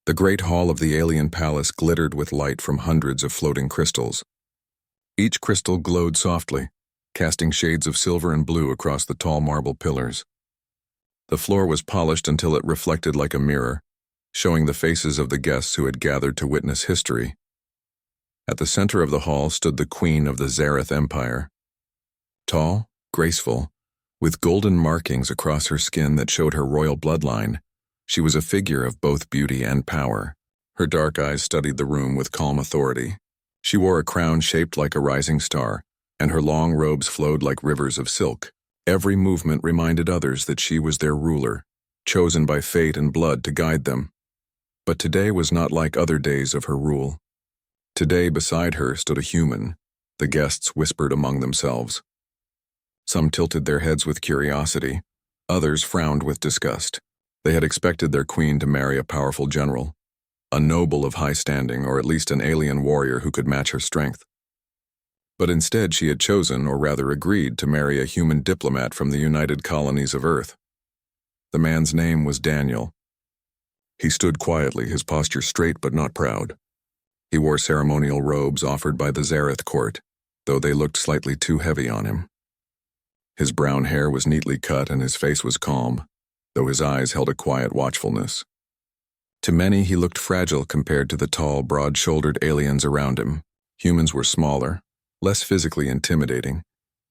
The great hall of the alien palace glittered with light from hundreds of floating crystals. Each crystal glowed softly, casting shades of silver and blue across the tall marble pillars. The floor was polished until it reflected like a mirror, showing the faces of the guests who had gathered to witness history. At the center of the hall stood the queen of the Zareth Empire. Tall, graceful, with golden markings across her skin that showed her royal bloodline, she was a figure of both beauty and power. Her dark eyes studied the room with calm authority. She wore a crown shaped like a rising star, and her long robes flowed like rivers of silk. Every movement reminded others that she was their ruler, chosen by fate and blood to guide them. But today was not like other days of her rule. Today, beside her, stood a human. The guests whispered among themselves. Some tilted their heads with curiosity. Others frowned with disgust. They had expected their queen to marry a powerful general, a noble of high standing, or at least an alien warrior who could match her strength. But instead she had chosen, or rather agreed, to marry a human diplomat from the United Colonies of Earth. The man's name was Daniel. He stood quietly, his posture straight but not proud. He wore ceremonial robes offered by the Zareth court, though they looked slightly too heavy on him. His brown hair was neatly cut and his face was calm, though his eyes held a quiet watchfulness. To many he looked fragile compared to the tall, broad-shouldered aliens around him. Humans were smaller, less physically intimidating,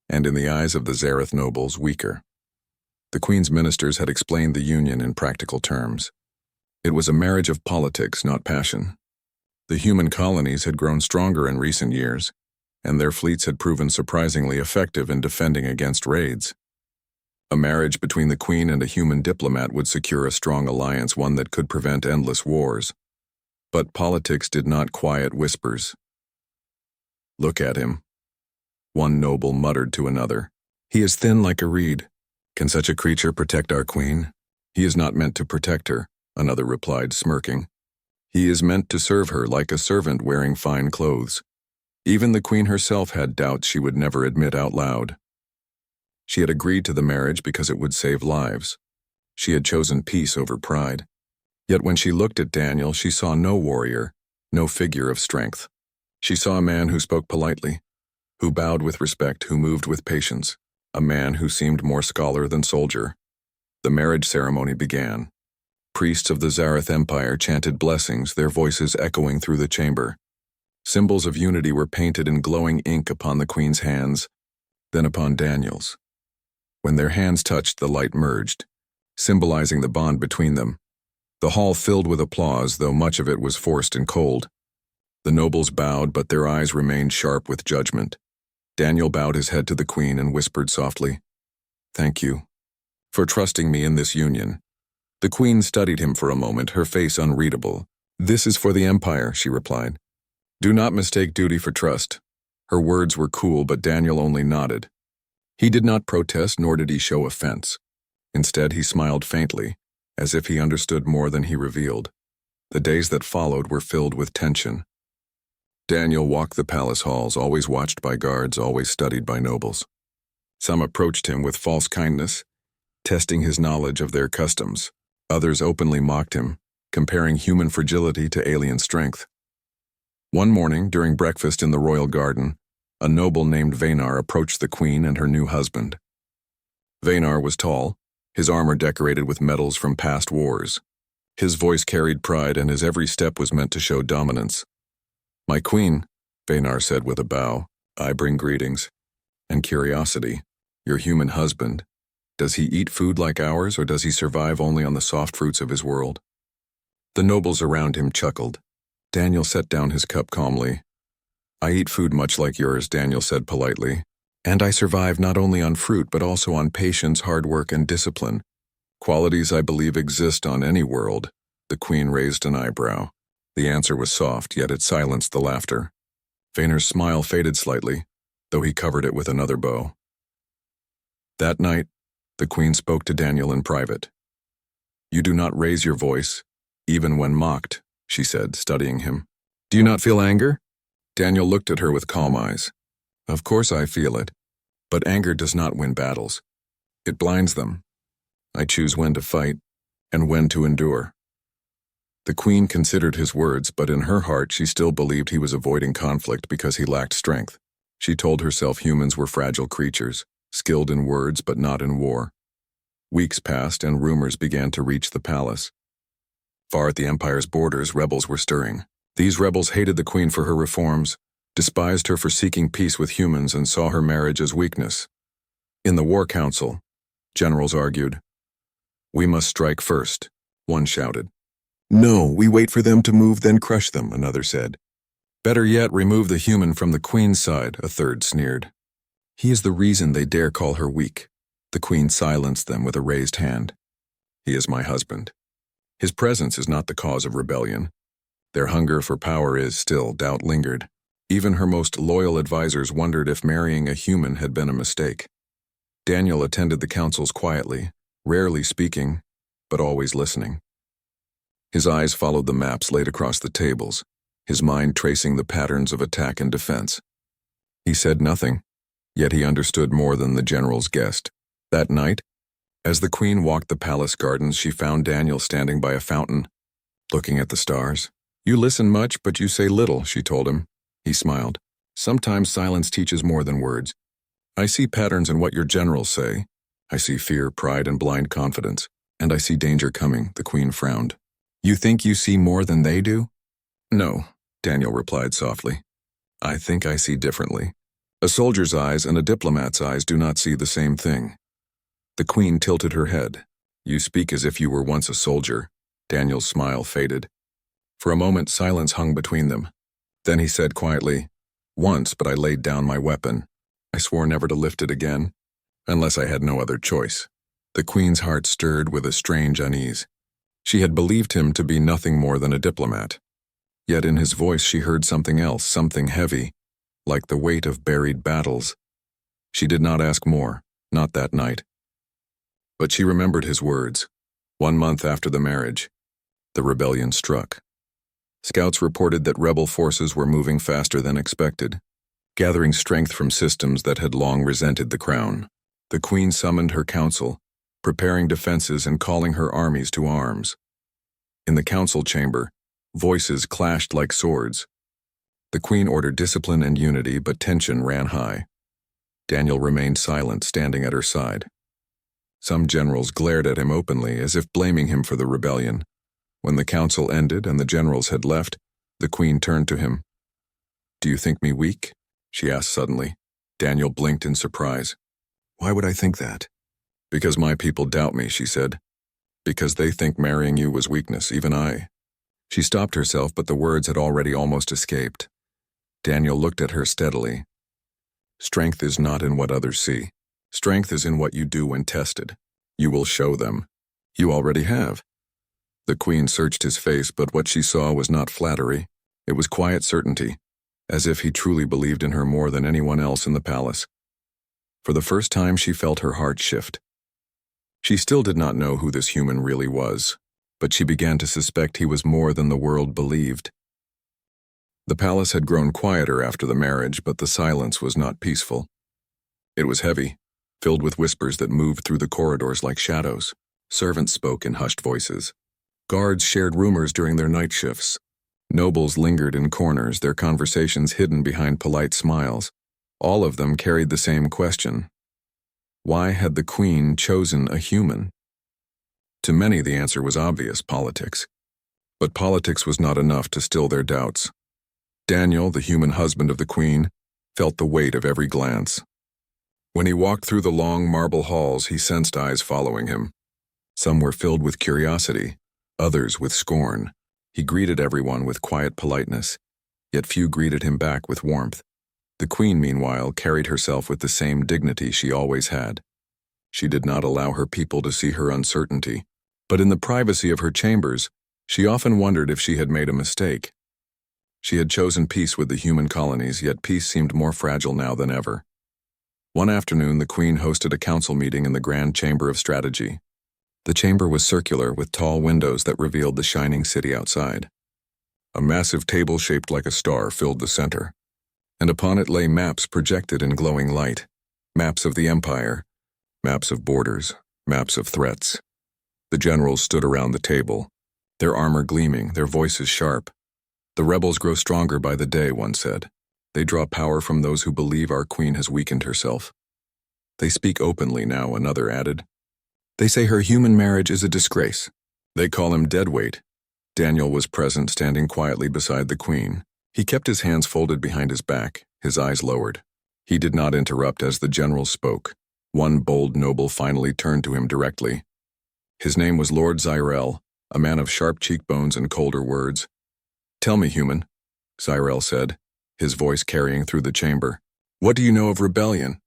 and in the eyes of the Zareth nobles, weaker. The queen's ministers had explained the union in practical terms. It was a marriage of politics, not passion. The human colonies had grown stronger in recent years, and their fleets had proven surprisingly effective in defending against raids. A marriage between the queen and a human diplomat would secure a strong alliance, one that could prevent endless wars. But politics did not quiet whispers. "Look at him," one noble muttered to another. "He is thin like a reed. Can such a creature protect our queen?" "He is not meant to protect her," another replied, smirking. "He is meant to serve her like a servant wearing fine clothes." Even the queen herself had doubts she would never admit out loud. She had agreed to the marriage because it would save lives. She had chosen peace over pride. Yet when she looked at Daniel, she saw no warrior, no figure of strength. She saw a man who spoke politely, who bowed with respect, who moved with patience, a man who seemed more scholar than soldier. The marriage ceremony began. Priests of the Zareth Empire chanted blessings, their voices echoing through the chamber. Symbols of unity were painted in glowing ink upon the queen's hands, then upon Daniel's. When their hands touched, the light merged, symbolizing the bond between them. The hall filled with applause, though much of it was forced and cold. The nobles bowed, but their eyes remained sharp with judgment. Daniel bowed his head to the queen and whispered softly, "Thank you for trusting me in this union." The queen studied him for a moment, her face unreadable. "This is for the empire," she replied. "Do not mistake duty for trust." Her words were cool, but Daniel only nodded. He did not protest, nor did he show offense. Instead, he smiled faintly, as if he understood more than he revealed. The days that followed were filled with tension. Daniel walked the palace halls, always watched by guards, always studied by nobles. Some approached him with false kindness, testing his knowledge of their customs. Others openly mocked him, comparing human fragility to alien strength. One morning, during breakfast in the royal garden, a noble named Vanar approached the queen and her new husband. Vanar was tall, his armor decorated with medals from past wars. His voice carried pride, and his every step was meant to show dominance. "My queen," Vanar said with a bow, "I bring greetings and curiosity. Your human husband, does he eat food like ours, or does he survive only on the soft fruits of his world?" The nobles around him chuckled. Daniel set down his cup calmly. "I eat food much like yours," Daniel said politely. "And I survive not only on fruit but also on patience, hard work, and discipline. Qualities I believe exist on any world." The queen raised an eyebrow. The answer was soft, yet it silenced the laughter. Vanar's smile faded slightly, though he covered it with another bow. That night, the queen spoke to Daniel in private. "You do not raise your voice, even when mocked," she said, studying him. "Do you not feel anger?" Daniel looked at her with calm eyes. "Of course I feel it, but anger does not win battles. It blinds them. I choose when to fight and when to endure." The queen considered his words, but in her heart she still believed he was avoiding conflict because he lacked strength. She told herself humans were fragile creatures, skilled in words but not in war. Weeks passed and rumors began to reach the palace. Far at the empire's borders, rebels were stirring. These rebels hated the queen for her reforms, despised her for seeking peace with humans, and saw her marriage as weakness. In the war council, generals argued. "We must strike first," one shouted. "No, we wait for them to move, then crush them," another said. "Better yet, remove the human from the queen's side," a third sneered. "He is the reason they dare call her weak." The queen silenced them with a raised hand. "He is my husband. His presence is not the cause of rebellion. Their hunger for power is still," doubt lingered. Even her most loyal advisors wondered if marrying a human had been a mistake. Daniel attended the councils quietly, rarely speaking, but always listening. His eyes followed the maps laid across the tables, his mind tracing the patterns of attack and defense. He said nothing, yet he understood more than the generals guessed. That night, as the queen walked the palace gardens, she found Daniel standing by a fountain, looking at the stars. "You listen much, but you say little," she told him. He smiled. "Sometimes silence teaches more than words. I see patterns in what your generals say. I see fear, pride, and blind confidence. And I see danger coming," the queen frowned. "You think you see more than they do?" "No," Daniel replied softly. "I think I see differently. A soldier's eyes and a diplomat's eyes do not see the same thing." The queen tilted her head. "You speak as if you were once a soldier." Daniel's smile faded. For a moment, silence hung between them. Then he said quietly, "Once, but I laid down my weapon. I swore never to lift it again, unless I had no other choice." The queen's heart stirred with a strange unease. She had believed him to be nothing more than a diplomat. Yet in his voice she heard something else, something heavy, like the weight of buried battles. She did not ask more, not that night. But she remembered his words. 1 month after the marriage, the rebellion struck. Scouts reported that rebel forces were moving faster than expected, gathering strength from systems that had long resented the crown. The queen summoned her council, preparing defenses and calling her armies to arms. In the council chamber, voices clashed like swords. The queen ordered discipline and unity, but tension ran high. Daniel remained silent, standing at her side. Some generals glared at him openly, as if blaming him for the rebellion. When the council ended and the generals had left, the queen turned to him. "Do you think me weak?" she asked suddenly. Daniel blinked in surprise. "Why would I think that?" "Because my people doubt me," she said. "Because they think marrying you was weakness, even I." She stopped herself, but the words had already almost escaped. Daniel looked at her steadily. "Strength is not in what others see. Strength is in what you do when tested. You will show them. You already have." The queen searched his face, but what she saw was not flattery. It was quiet certainty, as if he truly believed in her more than anyone else in the palace. For the first time, she felt her heart shift. She still did not know who this human really was, but she began to suspect he was more than the world believed. The palace had grown quieter after the marriage, but the silence was not peaceful. It was heavy, filled with whispers that moved through the corridors like shadows. Servants spoke in hushed voices. Guards shared rumors during their night shifts. Nobles lingered in corners, their conversations hidden behind polite smiles. All of them carried the same question. Why had the queen chosen a human? To many, the answer was obvious: politics. But politics was not enough to still their doubts. Daniel, the human husband of the queen, felt the weight of every glance. When he walked through the long marble halls, he sensed eyes following him. Some were filled with curiosity, others with scorn. He greeted everyone with quiet politeness, yet few greeted him back with warmth. The queen, meanwhile, carried herself with the same dignity she always had. She did not allow her people to see her uncertainty, but in the privacy of her chambers, she often wondered if she had made a mistake. She had chosen peace with the human colonies, yet peace seemed more fragile now than ever. One afternoon, the queen hosted a council meeting in the Grand Chamber of Strategy. The chamber was circular, with tall windows that revealed the shining city outside. A massive table shaped like a star filled the center, and upon it lay maps projected in glowing light. Maps of the empire, maps of borders, maps of threats. The generals stood around the table, their armor gleaming, their voices sharp. "The rebels grow stronger by the day," one said. "They draw power from those who believe our queen has weakened herself." "They speak openly now," another added. "They say her human marriage is a disgrace. They call him deadweight." Daniel was present, standing quietly beside the queen. He kept his hands folded behind his back, his eyes lowered. He did not interrupt as the general spoke. One bold noble finally turned to him directly. His name was Lord Zyrel, a man of sharp cheekbones and colder words. "Tell me, human," Zyrel said, his voice carrying through the chamber. "What do you know of rebellion?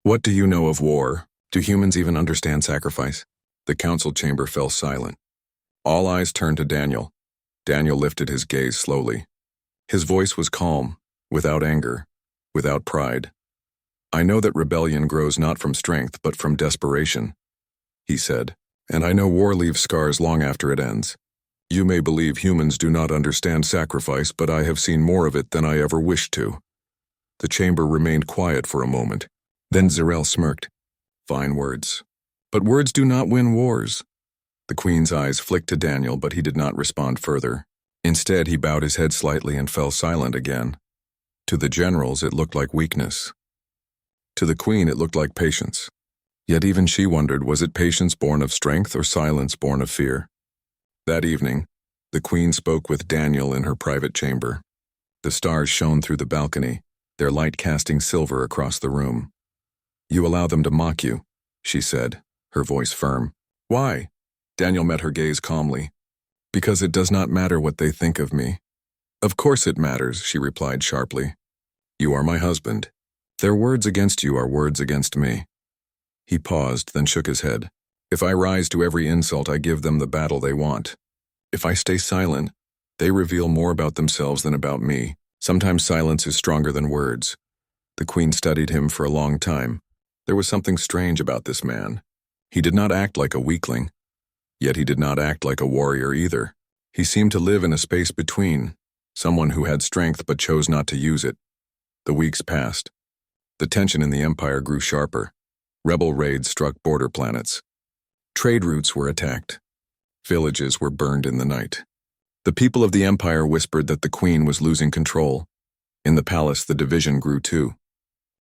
What do you know of war? Do humans even understand sacrifice?" The council chamber fell silent. All eyes turned to Daniel. Daniel lifted his gaze slowly. His voice was calm, without anger, without pride. "I know that rebellion grows not from strength but from desperation," he said, "and I know war leaves scars long after it ends. You may believe humans do not understand sacrifice, but I have seen more of it than I ever wished to." The chamber remained quiet for a moment. Then Zyrel smirked. "Fine words. But words do not win wars." The queen's eyes flicked to Daniel, but he did not respond further. Instead, he bowed his head slightly and fell silent again. To the generals, it looked like weakness. To the queen, it looked like patience. Yet even she wondered, was it patience born of strength or silence born of fear? That evening, the queen spoke with Daniel in her private chamber. The stars shone through the balcony, their light casting silver across the room. "You allow them to mock you," she said, her voice firm. "Why?" Daniel met her gaze calmly. "Because it does not matter what they think of me." "Of course it matters," she replied sharply. "You are my husband. Their words against you are words against me." He paused, then shook his head. "If I rise to every insult, I give them the battle they want. If I stay silent, they reveal more about themselves than about me. Sometimes silence is stronger than words." The queen studied him for a long time. There was something strange about this man. He did not act like a weakling, yet he did not act like a warrior either. He seemed to live in a space between, someone who had strength but chose not to use it. The weeks passed. The tension in the empire grew sharper. Rebel raids struck border planets. Trade routes were attacked. Villages were burned in the night. The people of the empire whispered that the queen was losing control. In the palace, the division grew too.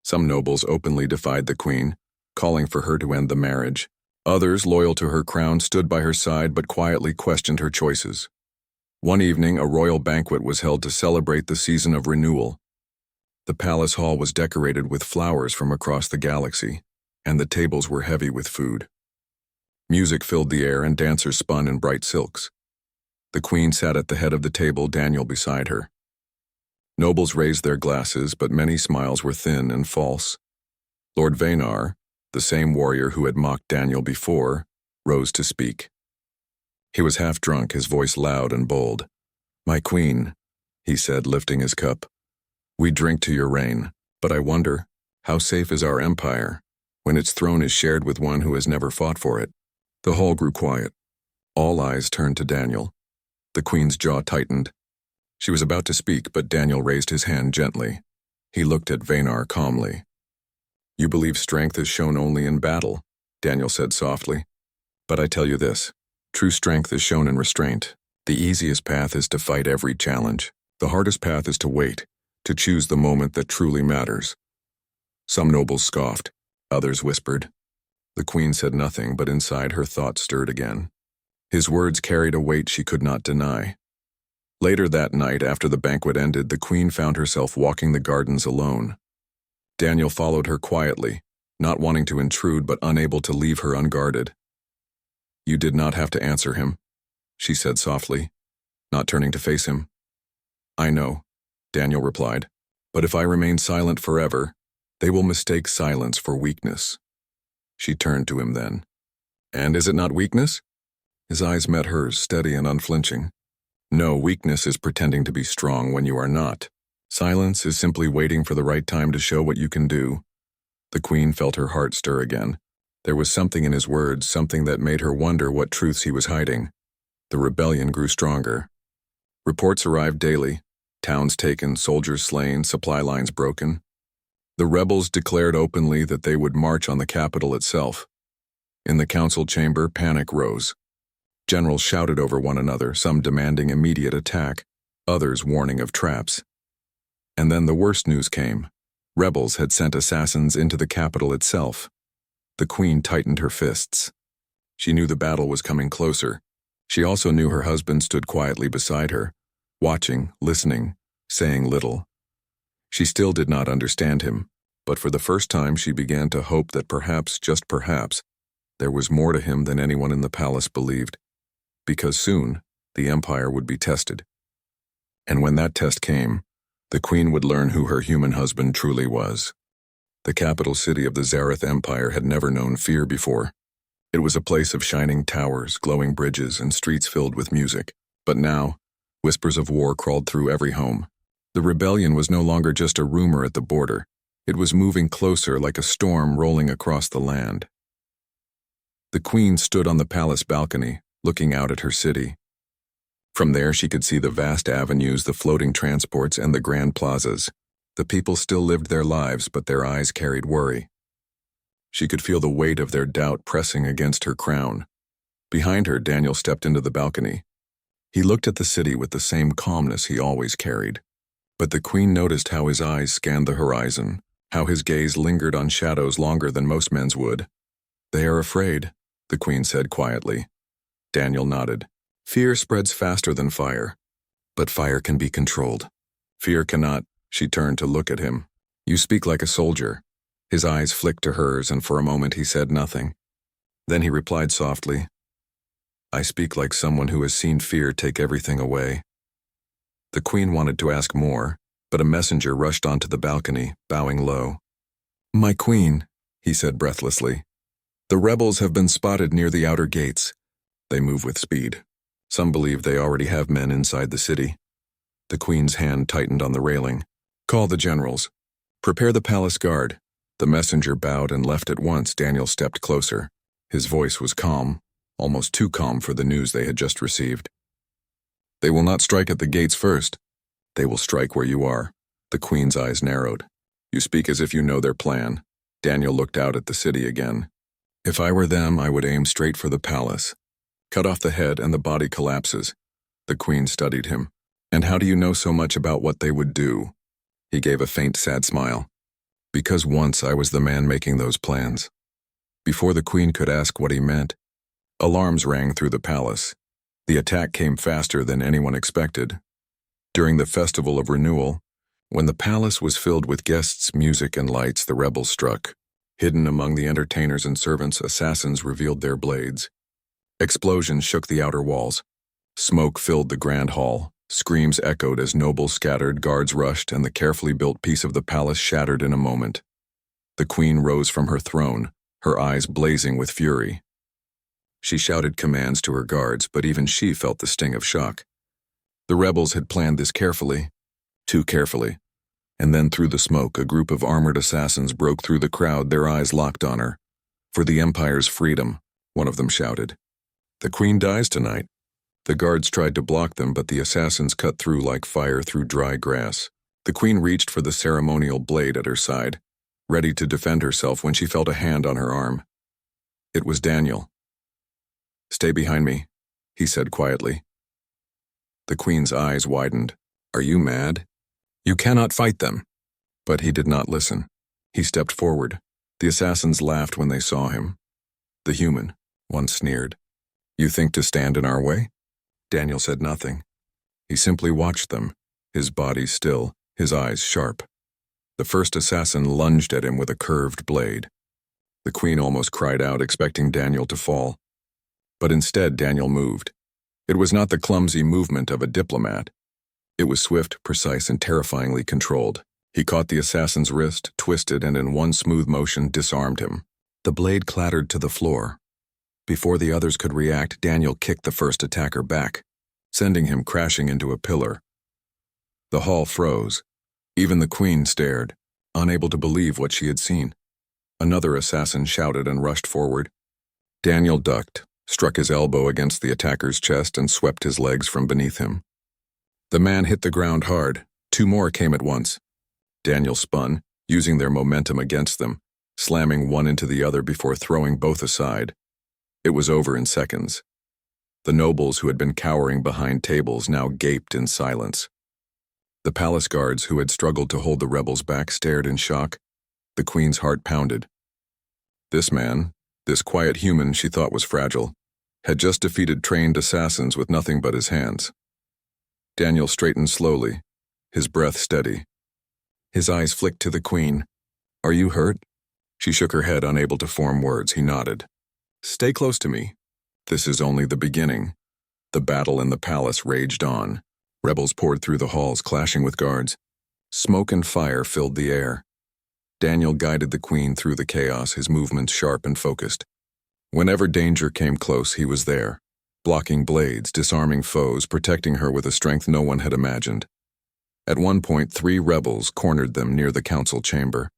Some nobles openly defied the queen, calling for her to end the marriage. Others, loyal to her crown, stood by her side but quietly questioned her choices. One evening, a royal banquet was held to celebrate the season of renewal. The palace hall was decorated with flowers from across the galaxy, and the tables were heavy with food. Music filled the air and dancers spun in bright silks. The queen sat at the head of the table, Daniel beside her. Nobles raised their glasses, but many smiles were thin and false. Lord Vanar, the same warrior who had mocked Daniel before, rose to speak. He was half drunk, his voice loud and bold. "My queen," he said, lifting his cup, "we drink to your reign, but I wonder, how safe is our empire when its throne is shared with one who has never fought for it?" The hall grew quiet. All eyes turned to Daniel. The queen's jaw tightened. She was about to speak, but Daniel raised his hand gently. He looked at Vanar calmly. "You believe strength is shown only in battle," Daniel said softly. "But I tell you this, true strength is shown in restraint. The easiest path is to fight every challenge. The hardest path is to wait, to choose the moment that truly matters." Some nobles scoffed, others whispered. The queen said nothing, but inside her thoughts stirred again. His words carried a weight she could not deny. Later that night, after the banquet ended, the queen found herself walking the gardens alone. Daniel followed her quietly, not wanting to intrude but unable to leave her unguarded. "You did not have to answer him," she said softly, not turning to face him. "I know," Daniel replied, "but if I remain silent forever, they will mistake silence for weakness." She turned to him then. "And is it not weakness?" His eyes met hers, steady and unflinching. "No, weakness is pretending to be strong when you are not. Silence is simply waiting for the right time to show what you can do." The queen felt her heart stir again. There was something in his words, something that made her wonder what truths he was hiding. The rebellion grew stronger. Reports arrived daily. Towns taken, soldiers slain, supply lines broken. The rebels declared openly that they would march on the capital itself. In the council chamber, panic rose. Generals shouted over one another, some demanding immediate attack, others warning of traps. And then the worst news came. Rebels had sent assassins into the capital itself. The queen tightened her fists. She knew the battle was coming closer. She also knew her husband stood quietly beside her, watching, listening, saying little. She still did not understand him, but for the first time she began to hope that perhaps, just perhaps, there was more to him than anyone in the palace believed, because soon the empire would be tested. And when that test came, the queen would learn who her human husband truly was. The capital city of the Zareth Empire had never known fear before. It was a place of shining towers, glowing bridges, and streets filled with music. But now, whispers of war crawled through every home. The rebellion was no longer just a rumor at the border. It was moving closer like a storm rolling across the land. The queen stood on the palace balcony, looking out at her city. From there she could see the vast avenues, the floating transports, and the grand plazas. The people still lived their lives, but their eyes carried worry. She could feel the weight of their doubt pressing against her crown. Behind her, Daniel stepped into the balcony. He looked at the city with the same calmness he always carried. But the queen noticed how his eyes scanned the horizon, how his gaze lingered on shadows longer than most men's would. "They are afraid," the queen said quietly. Daniel nodded. "Fear spreads faster than fire, but fire can be controlled. Fear cannot." She turned to look at him. "You speak like a soldier." His eyes flicked to hers, and for a moment he said nothing. Then he replied softly, "I speak like someone who has seen fear take everything away." The queen wanted to ask more, but a messenger rushed onto the balcony, bowing low. "My queen," he said breathlessly, "the rebels have been spotted near the outer gates. They move with speed. Some believe they already have men inside the city." The queen's hand tightened on the railing. "Call the generals. Prepare the palace guard." The messenger bowed and left at once. Daniel stepped closer. His voice was calm, almost too calm for the news they had just received. "They will not strike at the gates first. They will strike where you are." The queen's eyes narrowed. "You speak as if you know their plan." Daniel looked out at the city again. "If I were them, I would aim straight for the palace. Cut off the head and the body collapses." The queen studied him. "And how do you know so much about what they would do?" He gave a faint, sad smile. "Because once I was the man making those plans." Before the queen could ask what he meant, alarms rang through the palace. The attack came faster than anyone expected. During the Festival of Renewal, when the palace was filled with guests, music, and lights, the rebels struck. Hidden among the entertainers and servants, assassins revealed their blades. Explosions shook the outer walls. Smoke filled the grand hall. Screams echoed as nobles scattered, guards rushed, and the carefully built piece of the palace shattered in a moment. The queen rose from her throne, her eyes blazing with fury. She shouted commands to her guards, but even she felt the sting of shock. The rebels had planned this carefully, too carefully. And then through the smoke, a group of armored assassins broke through the crowd, their eyes locked on her. "For the Empire's freedom," one of them shouted. "The queen dies tonight." The guards tried to block them, but the assassins cut through like fire through dry grass. The queen reached for the ceremonial blade at her side, ready to defend herself when she felt a hand on her arm. It was Daniel. "Stay behind me," he said quietly. The queen's eyes widened. "Are you mad? You cannot fight them." But he did not listen. He stepped forward. The assassins laughed when they saw him. "The human," one sneered. "You think to stand in our way?" Daniel said nothing. He simply watched them, his body still, his eyes sharp. The first assassin lunged at him with a curved blade. The queen almost cried out, expecting Daniel to fall. But instead, Daniel moved. It was not the clumsy movement of a diplomat. It was swift, precise, and terrifyingly controlled. He caught the assassin's wrist, twisted, and in one smooth motion disarmed him. The blade clattered to the floor. Before the others could react, Daniel kicked the first attacker back, sending him crashing into a pillar. The hall froze. Even the queen stared, unable to believe what she had seen. Another assassin shouted and rushed forward. Daniel ducked, struck his elbow against the attacker's chest, and swept his legs from beneath him. The man hit the ground hard. Two more came at once. Daniel spun, using their momentum against them, slamming one into the other before throwing both aside. It was over in seconds. The nobles who had been cowering behind tables now gaped in silence. The palace guards who had struggled to hold the rebels back stared in shock. The queen's heart pounded. This man, this quiet human she thought was fragile, had just defeated trained assassins with nothing but his hands. Daniel straightened slowly, his breath steady. His eyes flicked to the queen. "Are you hurt?" She shook her head, unable to form words. He nodded. "Stay close to me. This is only the beginning." The battle in the palace raged on. Rebels poured through the halls, clashing with guards. Smoke and fire filled the air. Daniel guided the queen through the chaos, his movements sharp and focused. Whenever danger came close, he was there, blocking blades, disarming foes, protecting her with a strength no one had imagined. At one point, 3 rebels cornered them near the council chamber.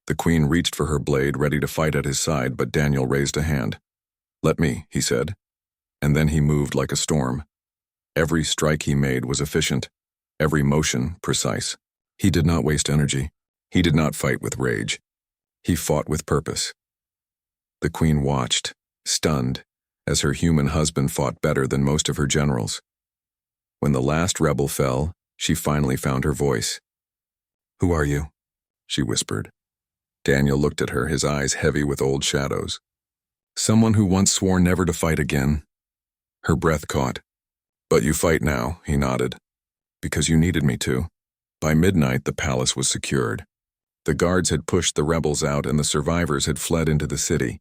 The queen reached for her blade, ready to fight at his side, but Daniel raised a hand. "Let me," he said. And then he moved like a storm. Every strike he made was efficient, every motion precise. He did not waste energy. He did not fight with rage. He fought with purpose. The queen watched, stunned, as her human husband fought better than most of her generals. When the last rebel fell, she finally found her voice. "Who are you?" she whispered. Daniel looked at her, his eyes heavy with old shadows. "Someone who once swore never to fight again." Her breath caught. "But you fight now," he nodded. "Because you needed me to." By midnight, the palace was secured. The guards had pushed the rebels out and the survivors had fled into the city.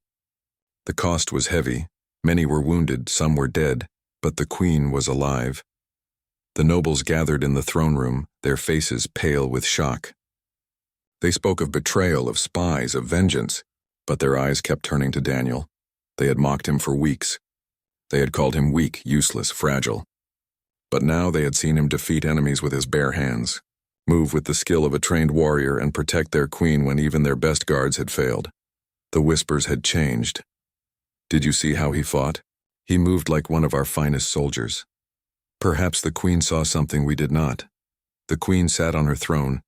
The cost was heavy. Many were wounded, some were dead, but the queen was alive. The nobles gathered in the throne room, their faces pale with shock. They spoke of betrayal, of spies, of vengeance, but their eyes kept turning to Daniel. They had mocked him for weeks. They had called him weak, useless, fragile. But now they had seen him defeat enemies with his bare hands, move with the skill of a trained warrior, and protect their queen when even their best guards had failed. The whispers had changed. "Did you see how he fought? He moved like one of our finest soldiers." Perhaps the queen saw something we did not. The queen sat on her throne,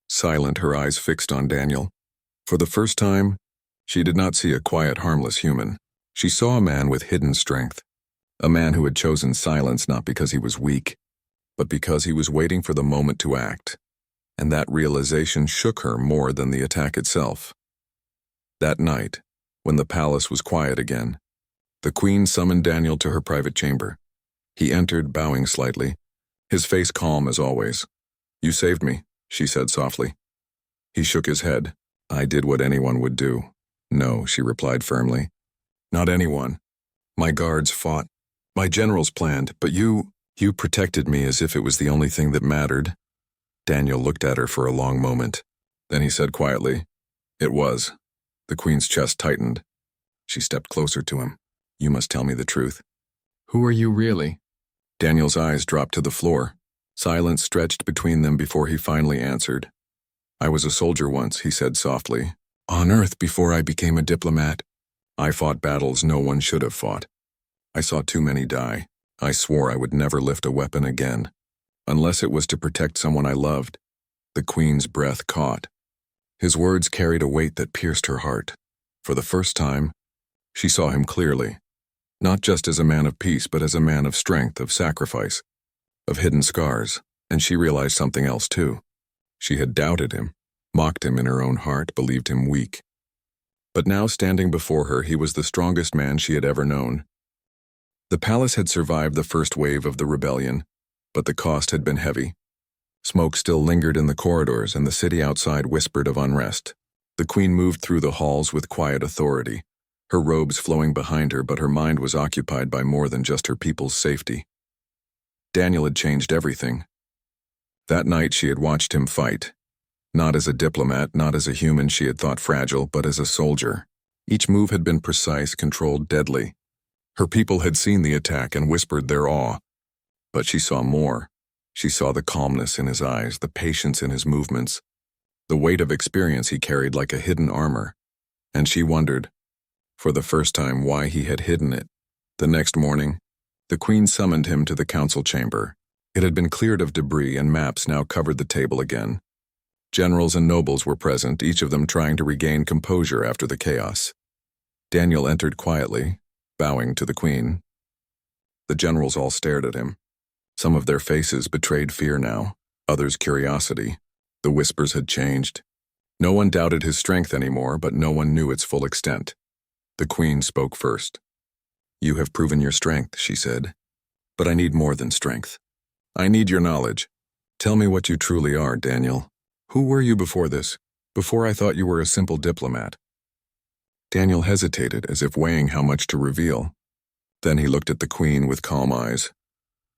silent, her eyes fixed on Daniel. For the first time, she did not see a quiet, harmless human. She saw a man with hidden strength, a man who had chosen silence not because he was weak, but because he was waiting for the moment to act. And that realization shook her more than the attack itself. That night, when the palace was quiet again, the queen summoned Daniel to her private chamber. He entered, bowing slightly, his face calm as always. "You saved me," she said softly. He shook his head. "I did what anyone would do." "No," she replied firmly. "Not anyone. My guards fought. My generals planned, but you protected me as if it was the only thing that mattered." Daniel looked at her for a long moment. Then he said quietly, "It was." The queen's chest tightened. She stepped closer to him. "You must tell me the truth. Who are you really?" Daniel's eyes dropped to the floor. Silence stretched between them before he finally answered. "I was a soldier once," he said softly. "On Earth before I became a diplomat. I fought battles no one should have fought. I saw too many die. I swore I would never lift a weapon again, unless it was to protect someone I loved." The queen's breath caught. His words carried a weight that pierced her heart. For the first time, she saw him clearly, not just as a man of peace, but as a man of strength, of sacrifice, of hidden scars, and she realized something else too. She had doubted him, mocked him in her own heart, believed him weak. But now, standing before her, he was the strongest man she had ever known. The palace had survived the first wave of the rebellion, but the cost had been heavy. Smoke still lingered in the corridors, and the city outside whispered of unrest. The queen moved through the halls with quiet authority, her robes flowing behind her, but her mind was occupied by more than just her people's safety. Daniel had changed everything. That night she had watched him fight, not as a diplomat, not as a human she had thought fragile, but as a soldier. Each move had been precise, controlled, deadly. Her people had seen the attack and whispered their awe. But she saw more. She saw the calmness in his eyes, the patience in his movements, the weight of experience he carried like a hidden armor. And she wondered, for the first time, why he had hidden it. The next morning, the queen summoned him to the council chamber. It had been cleared of debris, and maps now covered the table again. Generals and nobles were present, each of them trying to regain composure after the chaos. Daniel entered quietly, bowing to the queen. The generals all stared at him. Some of their faces betrayed fear now, others curiosity. The whispers had changed. No one doubted his strength anymore, but no one knew its full extent. The queen spoke first. "You have proven your strength," she said. "But I need more than strength. I need your knowledge. Tell me what you truly are, Daniel. Who were you before this? Before I thought you were a simple diplomat." Daniel hesitated, as if weighing how much to reveal. Then he looked at the queen with calm eyes.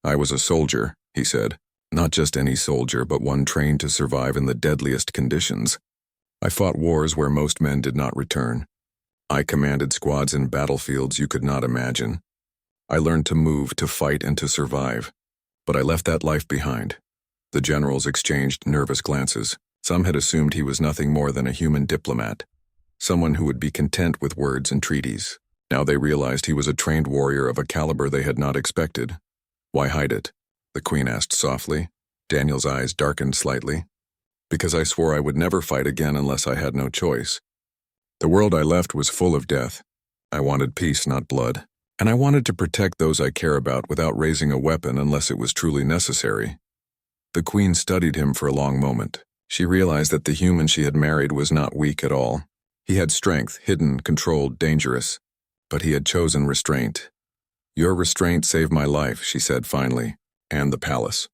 "I was a soldier," he said. "Not just any soldier, but one trained to survive in the deadliest conditions. I fought wars where most men did not return. I commanded squads in battlefields you could not imagine. I learned to move, to fight, and to survive. But I left that life behind." The generals exchanged nervous glances. Some had assumed he was nothing more than a human diplomat, someone who would be content with words and treaties. Now they realized he was a trained warrior of a caliber they had not expected. "Why hide it?" the queen asked softly. Daniel's eyes darkened slightly. "Because I swore I would never fight again unless I had no choice. The world I left was full of death. I wanted peace, not blood. And I wanted to protect those I care about without raising a weapon unless it was truly necessary." The queen studied him for a long moment. She realized that the human she had married was not weak at all. He had strength, hidden, controlled, dangerous. But he had chosen restraint. "Your restraint saved my life," she said finally, "and the palace.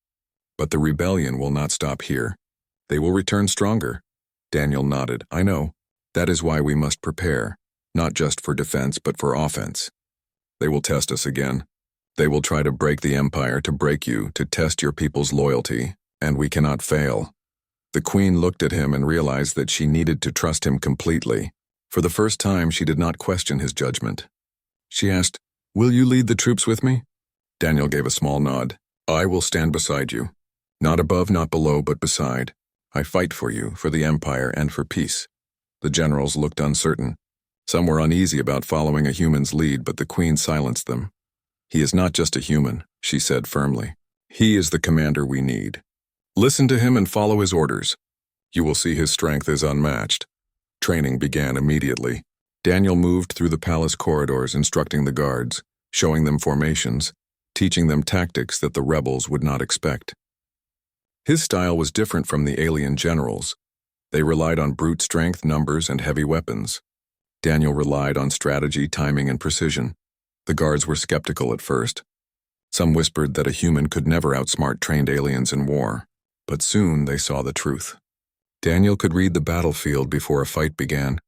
But the rebellion will not stop here. They will return stronger." Daniel nodded. "I know. That is why we must prepare, not just for defense but for offense. They will test us again. They will try to break the empire, to break you, to test your people's loyalty, and we cannot fail." The queen looked at him and realized that she needed to trust him completely. For the first time, she did not question his judgment. She asked, "Will you lead the troops with me?" Daniel gave a small nod. "I will stand beside you. Not above, not below, but beside. I fight for you, for the empire, and for peace." The generals looked uncertain. Some were uneasy about following a human's lead, but the queen silenced them. "He is not just a human," she said firmly. "He is the commander we need. Listen to him and follow his orders. You will see his strength is unmatched." Training began immediately. Daniel moved through the palace corridors, instructing the guards, showing them formations, teaching them tactics that the rebels would not expect. His style was different from the alien generals. They relied on brute strength, numbers, and heavy weapons. Daniel relied on strategy, timing, and precision. The guards were skeptical at first. Some whispered that a human could never outsmart trained aliens in war, but soon they saw the truth. Daniel could read the battlefield before a fight began.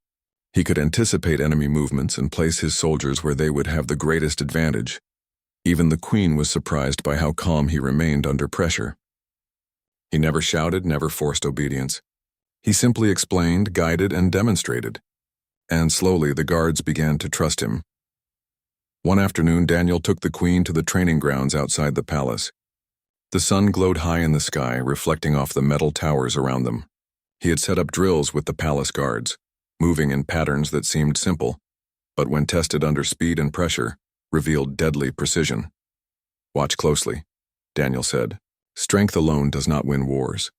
He could anticipate enemy movements and place his soldiers where they would have the greatest advantage. Even the queen was surprised by how calm he remained under pressure. He never shouted, never forced obedience. He simply explained, guided, and demonstrated. And slowly the guards began to trust him. One afternoon, Daniel took the queen to the training grounds outside the palace. The sun glowed high in the sky, reflecting off the metal towers around them. He had set up drills with the palace guards, moving in patterns that seemed simple, but when tested under speed and pressure, revealed deadly precision. "Watch closely," Daniel said. "Strength alone does not win wars.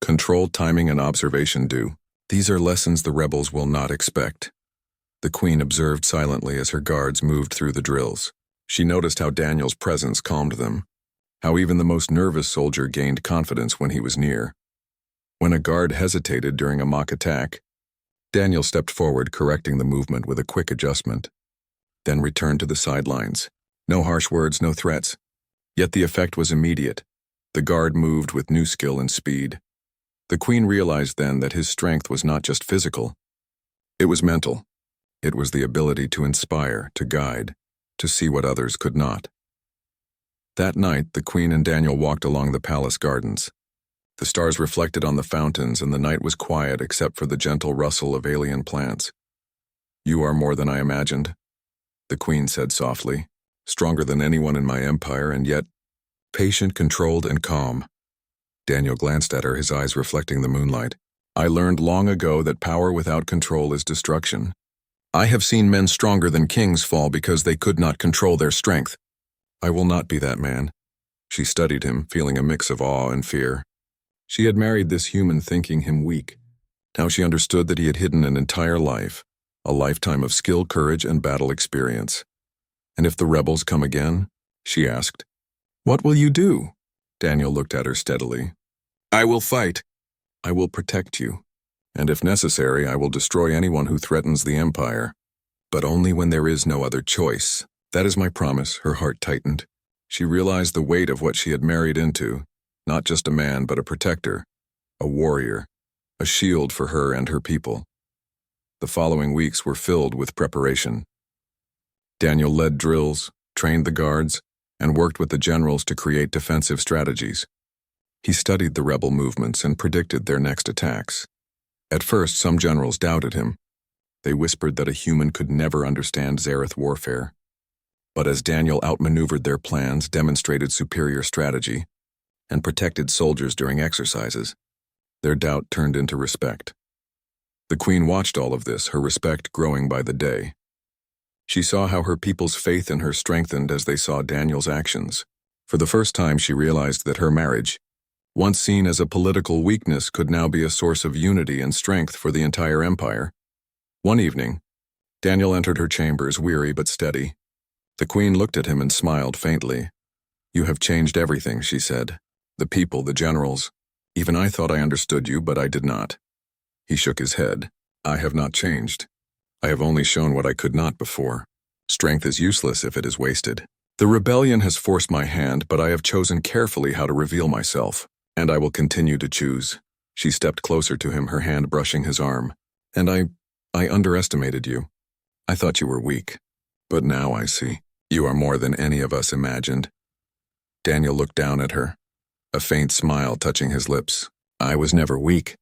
Control, timing, and observation do. These are lessons the rebels will not expect." The queen observed silently as her guards moved through the drills. She noticed how Daniel's presence calmed them, how even the most nervous soldier gained confidence when he was near. When a guard hesitated during a mock attack, Daniel stepped forward, correcting the movement with a quick adjustment, then returned to the sidelines. No harsh words, no threats. Yet the effect was immediate. The guard moved with new skill and speed. The queen realized then that his strength was not just physical. It was mental. It was the ability to inspire, to guide, to see what others could not. That night, the queen and Daniel walked along the palace gardens. The stars reflected on the fountains, and the night was quiet except for the gentle rustle of alien plants. "You are more than I imagined," the queen said softly. "Stronger than anyone in my empire, and yet patient, controlled, and calm." Daniel glanced at her, his eyes reflecting the moonlight. "I learned long ago that power without control is destruction. I have seen men stronger than kings fall because they could not control their strength. I will not be that man." She studied him, feeling a mix of awe and fear. She had married this human thinking him weak. Now she understood that he had hidden an entire life, a lifetime of skill, courage, and battle experience. And if the rebels come again, she asked. "What will you do?" Daniel looked at her steadily. "I will fight. I will protect you. And if necessary, I will destroy anyone who threatens the Empire. But only when there is no other choice. That is my promise." Her heart tightened. She realized the weight of what she had married into, not just a man, but a protector, a warrior, a shield for her and her people. The following weeks were filled with preparation. Daniel led drills, trained the guards, and worked with the generals to create defensive strategies. He studied the rebel movements and predicted their next attacks. At first, some generals doubted him. They whispered that a human could never understand Zareth warfare. But as Daniel outmaneuvered their plans, demonstrated superior strategy, and protected soldiers during exercises, their doubt turned into respect. The queen watched all of this, her respect growing by the day. She saw how her people's faith in her strengthened as they saw Daniel's actions. For the first time, she realized that her marriage, once seen as a political weakness, could now be a source of unity and strength for the entire empire. One evening, Daniel entered her chambers, weary but steady. The queen looked at him and smiled faintly. "You have changed everything," she said. "The people, the generals. Even I thought I understood you, but I did not." He shook his head. "I have not changed. I have only shown what I could not before. Strength is useless if it is wasted. The rebellion has forced my hand, but I have chosen carefully how to reveal myself, and I will continue to choose." She stepped closer to him, her hand brushing his arm. "And I underestimated you. I thought you were weak. But now I see. You are more than any of us imagined." Daniel looked down at her, a faint smile touching his lips. "I was never weak.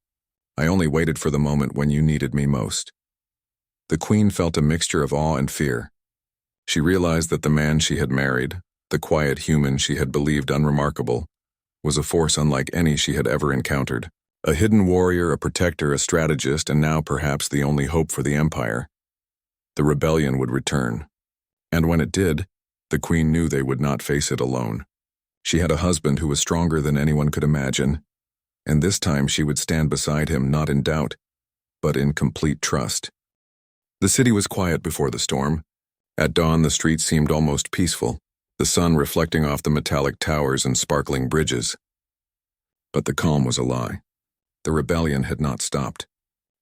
I only waited for the moment when you needed me most." The queen felt a mixture of awe and fear. She realized that the man she had married, the quiet human she had believed unremarkable, was a force unlike any she had ever encountered. A hidden warrior, a protector, a strategist, and now perhaps the only hope for the empire. The rebellion would return. And when it did, the queen knew they would not face it alone. She had a husband who was stronger than anyone could imagine, and this time she would stand beside him not in doubt, but in complete trust. The city was quiet before the storm. At dawn, the streets seemed almost peaceful, the sun reflecting off the metallic towers and sparkling bridges. But the calm was a lie. The rebellion had not stopped.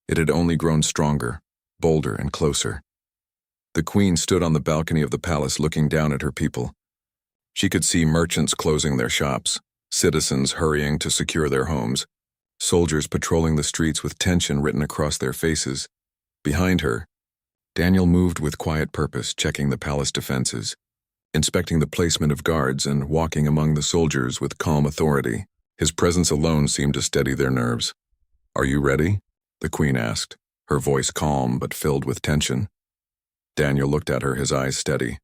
It had only grown stronger, bolder, and closer. The queen stood on the balcony of the palace looking down at her people. She could see merchants closing their shops, citizens hurrying to secure their homes, soldiers patrolling the streets with tension written across their faces. Behind her, Daniel moved with quiet purpose, checking the palace defenses, inspecting the placement of guards, and walking among the soldiers with calm authority. His presence alone seemed to steady their nerves. "Are you ready?" the queen asked, her voice calm but filled with tension. Daniel looked at her, his eyes steady.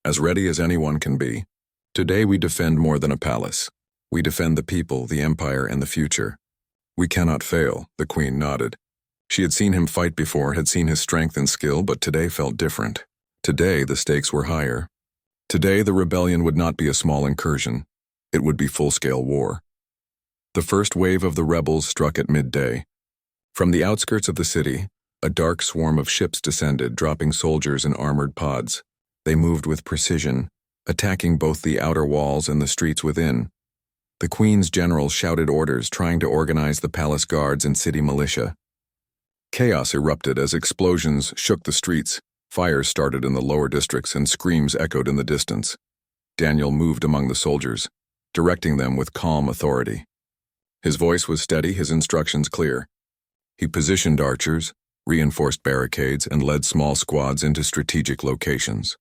"As ready as anyone can be. Today we defend more than a palace. We defend the people, the empire, and the future. We cannot fail," the queen nodded. She had seen him fight before, had seen his strength and skill, but today felt different. Today the stakes were higher. Today the rebellion would not be a small incursion. It would be full-scale war. The first wave of the rebels struck at midday. From the outskirts of the city, a dark swarm of ships descended, dropping soldiers in armored pods. They moved with precision, attacking both the outer walls and the streets within. The queen's generals shouted orders, trying to organize the palace guards and city militia. Chaos erupted as explosions shook the streets, fires started in the lower districts, and screams echoed in the distance. Daniel moved among the soldiers, directing them with calm authority. His voice was steady, his instructions clear. He positioned archers, reinforced barricades, and led small squads into strategic locations.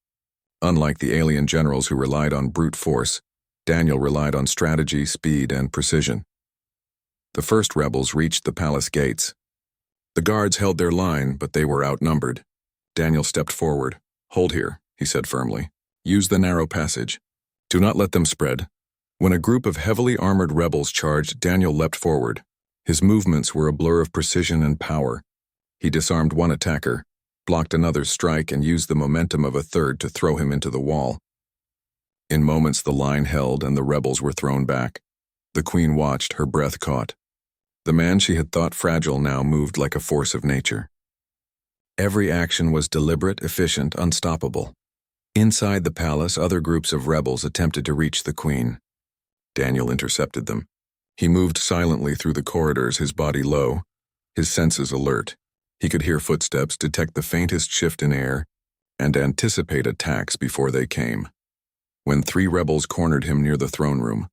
Unlike the alien generals who relied on brute force, Daniel relied on strategy, speed, and precision. The first rebels reached the palace gates. The guards held their line, but they were outnumbered. Daniel stepped forward. "Hold here," he said firmly. "Use the narrow passage. Do not let them spread." When a group of heavily armored rebels charged, Daniel leapt forward. His movements were a blur of precision and power. He disarmed one attacker, blocked another's strike, and used the momentum of a third to throw him into the wall. In moments the line held and the rebels were thrown back. The queen watched, her breath caught. The man she had thought fragile now moved like a force of nature. Every action was deliberate, efficient, unstoppable. Inside the palace, other groups of rebels attempted to reach the queen. Daniel intercepted them. He moved silently through the corridors, his body low, his senses alert. He could hear footsteps, detect the faintest shift in air, and anticipate attacks before they came. When 3 rebels cornered him near the throne room,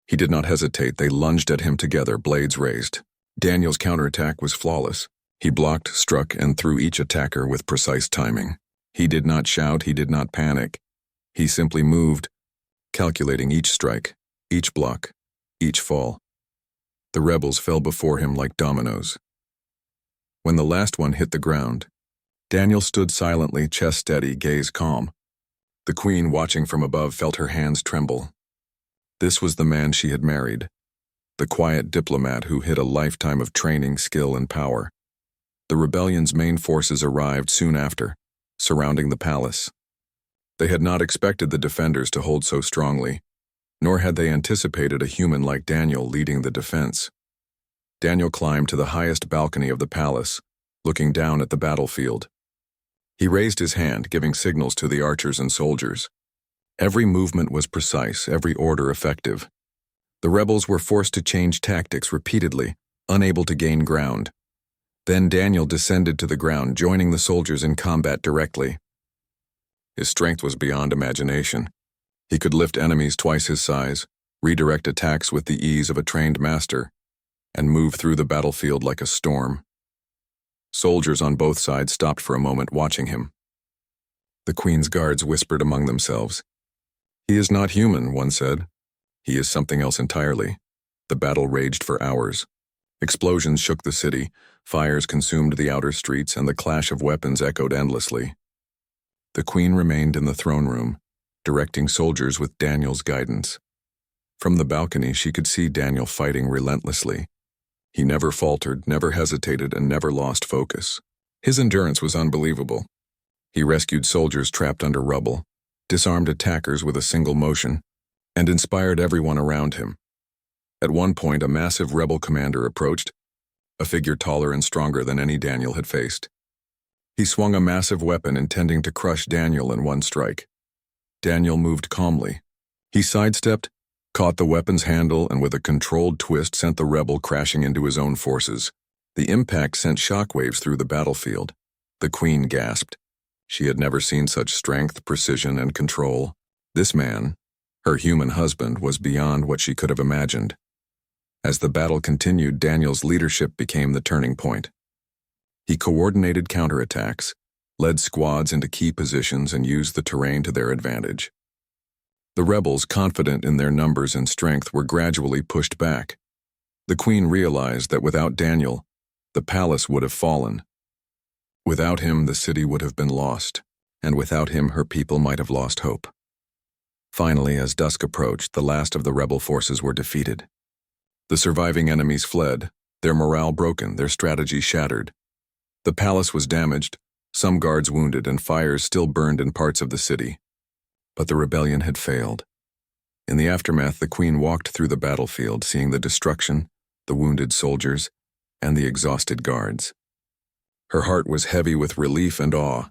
he did not hesitate. They lunged at him together, blades raised. Daniel's counterattack was flawless. He blocked, struck, and threw each attacker with precise timing. He did not shout, he did not panic. He simply moved, calculating each strike, each block, each fall. The rebels fell before him like dominoes. When the last one hit the ground, Daniel stood silently, chest steady, gaze calm. The queen, watching from above, felt her hands tremble. This was the man she had married, the quiet diplomat who hid a lifetime of training, skill, and power. The rebellion's main forces arrived soon after, surrounding the palace. They had not expected the defenders to hold so strongly, nor had they anticipated a human like Daniel leading the defense. Daniel climbed to the highest balcony of the palace, looking down at the battlefield. He raised his hand, giving signals to the archers and soldiers. Every movement was precise, every order effective. The rebels were forced to change tactics repeatedly, unable to gain ground. Then Daniel descended to the ground, joining the soldiers in combat directly. His strength was beyond imagination. He could lift enemies twice his size, redirect attacks with the ease of a trained master, and move through the battlefield like a storm. Soldiers on both sides stopped for a moment, watching him. The queen's guards whispered among themselves. "He is not human," one said. "He is something else entirely." The battle raged for hours. Explosions shook the city, fires consumed the outer streets, and the clash of weapons echoed endlessly. The queen remained in the throne room, directing soldiers with Daniel's guidance. From the balcony, she could see Daniel fighting relentlessly. He never faltered, never hesitated, and never lost focus. His endurance was unbelievable. He rescued soldiers trapped under rubble, disarmed attackers with a single motion, and inspired everyone around him. At one point, a massive rebel commander approached, a figure taller and stronger than any Daniel had faced. He swung a massive weapon, intending to crush Daniel in one strike. Daniel moved calmly. He sidestepped, caught the weapon's handle, and with a controlled twist sent the rebel crashing into his own forces. The impact sent shockwaves through the battlefield. The queen gasped. She had never seen such strength, precision, and control. This man, her human husband, was beyond what she could have imagined. As the battle continued, Daniel's leadership became the turning point. He coordinated counterattacks, led squads into key positions, and used the terrain to their advantage. The rebels, confident in their numbers and strength, were gradually pushed back. The queen realized that without Daniel, the palace would have fallen. Without him, the city would have been lost, and without him, her people might have lost hope. Finally, as dusk approached, the last of the rebel forces were defeated. The surviving enemies fled, their morale broken, their strategy shattered. The palace was damaged, some guards wounded, and fires still burned in parts of the city. But the rebellion had failed. In the aftermath, the queen walked through the battlefield, seeing the destruction, the wounded soldiers, and the exhausted guards. Her heart was heavy with relief and awe.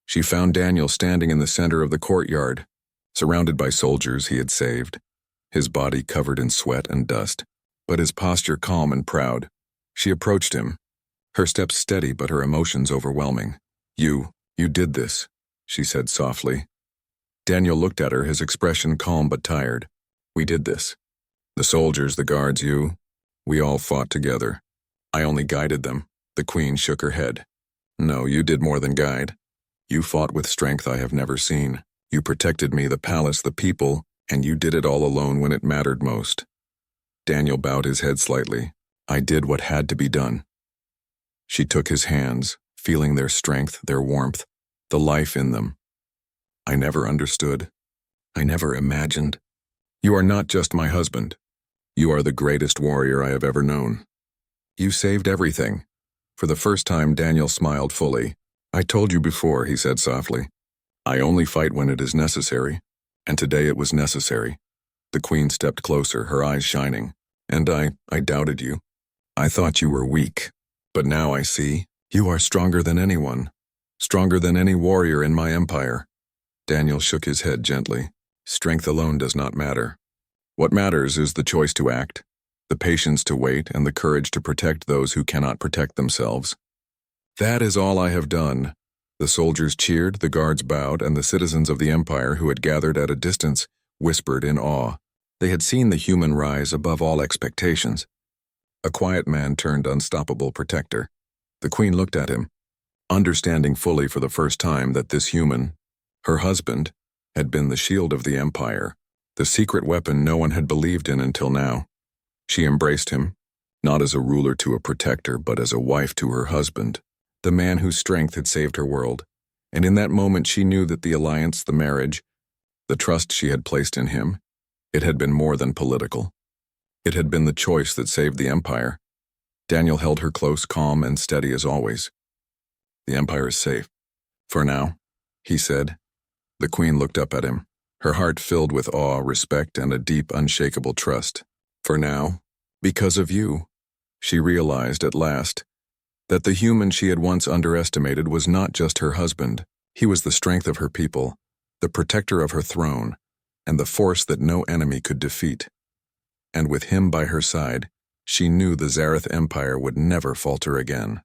She found Daniel standing in the center of the courtyard, surrounded by soldiers he had saved, his body covered in sweat and dust, but his posture calm and proud. She approached him, her steps steady but her emotions overwhelming. You did this," she said softly. Daniel looked at her, his expression calm but tired. "We did this. The soldiers, the guards, we all fought together. I only guided them." The queen shook her head. "No, you did more than guide. You fought with strength I have never seen. You protected me, the palace, the people, and you did it all alone when it mattered most." Daniel bowed his head slightly. "I did what had to be done." She took his hands, feeling their strength, their warmth, the life in them. "I never understood. I never imagined. You are not just my husband. You are the greatest warrior I have ever known. You saved everything." For the first time, Daniel smiled fully. "I told you before," he said softly. "I only fight when it is necessary, and today it was necessary." The queen stepped closer, her eyes shining. "And I doubted you. I thought you were weak. But now I see, you are stronger than anyone, stronger than any warrior in my empire." Daniel shook his head gently. Strength alone does not matter. What matters is the choice to act, the patience to wait, and the courage to protect those who cannot protect themselves. That is all I have done. The soldiers cheered, the guards bowed, and the citizens of the Empire who had gathered at a distance whispered in awe. They had seen the human rise above all expectations. A quiet man turned unstoppable protector. The Queen looked at him, understanding fully for the first time that this human, her husband, had been the shield of the Empire, the secret weapon no one had believed in until now. She embraced him, not as a ruler to a protector, but as a wife to her husband, the man whose strength had saved her world. And in that moment she knew that the alliance, the marriage, the trust she had placed in him, it had been more than political. It had been the choice that saved the Empire. Daniel held her close, calm, and steady as always. The Empire is safe. For now, he said. The Queen looked up at him, her heart filled with awe, respect, and a deep, unshakable trust. For now, because of you, she realized at last that the human she had once underestimated was not just her husband. He was the strength of her people, the protector of her throne, and the force that no enemy could defeat. And with him by her side, she knew the Zareth Empire would never falter again.